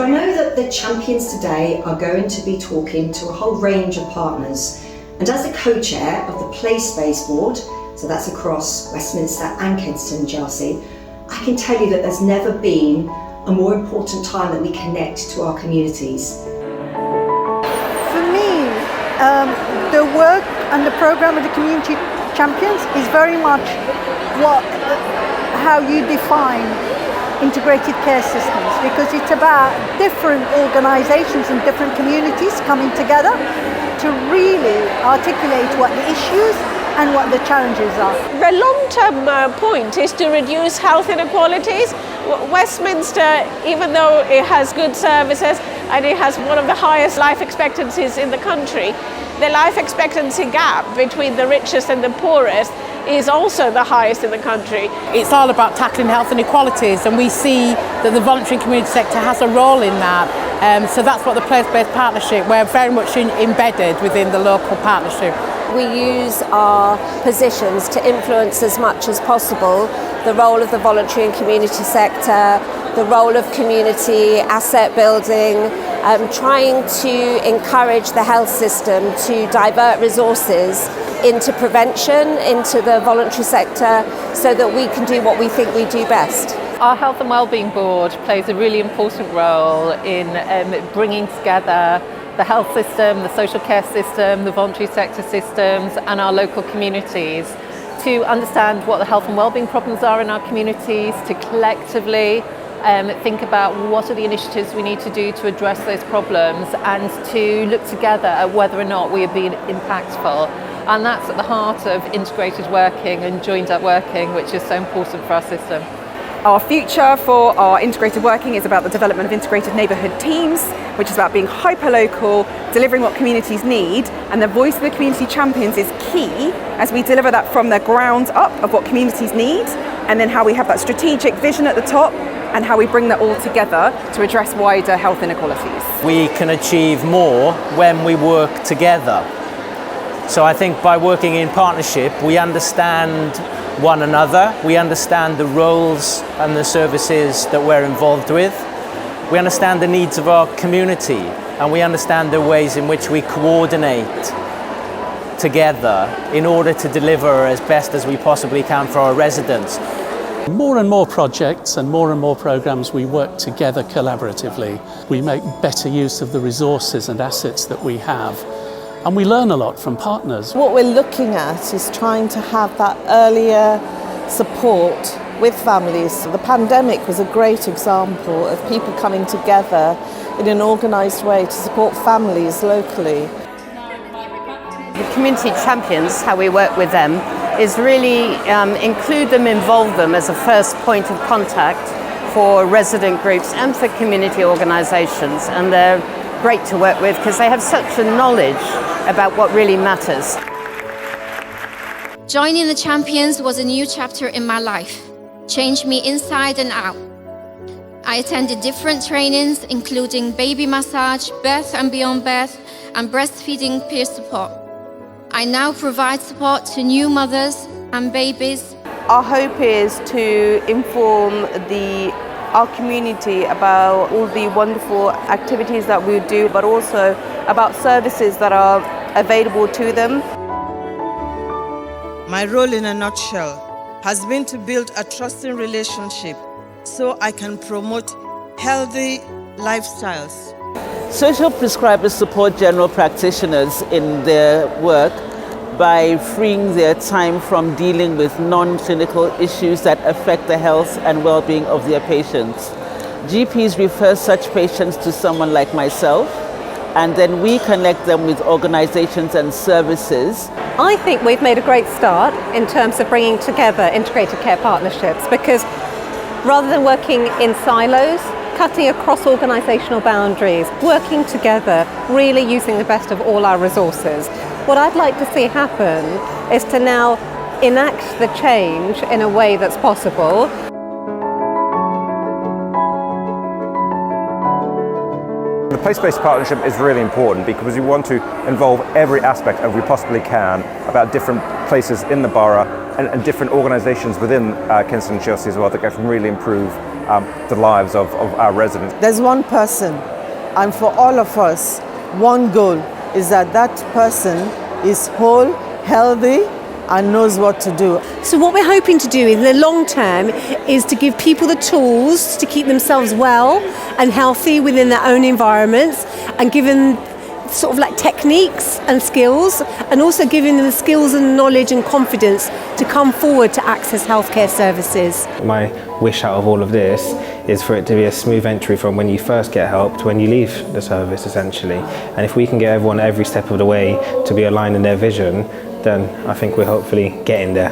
I know that the champions today are going to be talking to a whole range of partners. And as the co-chair of the Play Space Board, so that's across Westminster and Kensington and Chelsea, I can tell you that there's never been a more important time that we connect to our communities. For me, the work and the programme of the Community Champions is very much how you define integrated care systems, because it's about different organisations and different communities coming together to really articulate what the issues and what the challenges are. The long-term point is to reduce health inequalities. Westminster, even though it has good services and it has one of the highest life expectancies in the country, the life expectancy gap between the richest and the poorest is also the highest in the country. It's all about tackling health inequalities, and we see that the voluntary and community sector has a role in that. So that's what the place-based partnership, we're very much embedded within the local partnership. We use our positions to influence as much as possible the role of the voluntary and community sector, the role of community asset building, trying to encourage the health system to divert resources into prevention, into the voluntary sector, so that we can do what we think we do best. Our Health and Wellbeing Board plays a really important role in bringing together the health system, the social care system, the voluntary sector systems and our local communities to understand what the health and wellbeing problems are in our communities, to collectively think about what are the initiatives we need to do to address those problems, and to look together at whether or not we are being impactful. And that's at the heart of integrated working and joined up working, which is so important for our system. Our future for our integrated working is about the development of integrated neighbourhood teams, which is about being hyper-local, delivering what communities need, and the voice of the community champions is key as we deliver that from the ground up of what communities need, and then how we have that strategic vision at the top and how we bring that all together to address wider health inequalities. We can achieve more when we work together. So I think by working in partnership, we understand one another, we understand the roles and the services that we're involved with, we understand the needs of our community, and we understand the ways in which we coordinate together in order to deliver as best as we possibly can for our residents. More and more projects and more programs, we work together collaboratively. We make better use of the resources and assets that we have. And we learn a lot from partners. What we're looking at is trying to have that earlier support with families. The pandemic was a great example of people coming together in an organised way to support families locally. The community champions, how we work with them, is really include them, involve them as a first point of contact for resident groups and for community organisations. And they're great to work with because they have such a knowledge about what really matters. Joining the Champions was a new chapter in my life, changed me inside and out. I attended different trainings, including baby massage, birth and beyond birth, and breastfeeding peer support. I now provide support to new mothers and babies. Our hope is to inform our community about all the wonderful activities that we do, but also about services that are available to them. My role in a nutshell has been to build a trusting relationship so I can promote healthy lifestyles. Social prescribers support general practitioners in their work by freeing their time from dealing with non-clinical issues that affect the health and well-being of their patients. GPs refer such patients to someone like myself, and then we connect them with organizations and services. I think we've made a great start in terms of bringing together integrated care partnerships, because rather than working in silos, cutting across organisational boundaries, working together, really using the best of all our resources. What I'd like to see happen is to now enact the change in a way that's possible. The place-based partnership is really important because we want to involve every aspect that we possibly can about different places in the borough and different organisations within Kinston and Chelsea as well that can really improve the lives of our residents. There's one person, and for all of us, one goal is that that person is whole, healthy, and knows what to do. So what we're hoping to do in the long term is to give people the tools to keep themselves well and healthy within their own environments, and give them sort of like techniques and skills, and also giving them the skills and knowledge and confidence to come forward to access healthcare services. My wish out of all of this is for it to be a smooth entry from when you first get help to when you leave the service, essentially. And if we can get everyone every step of the way to be aligned in their vision, then I think we're hopefully getting there.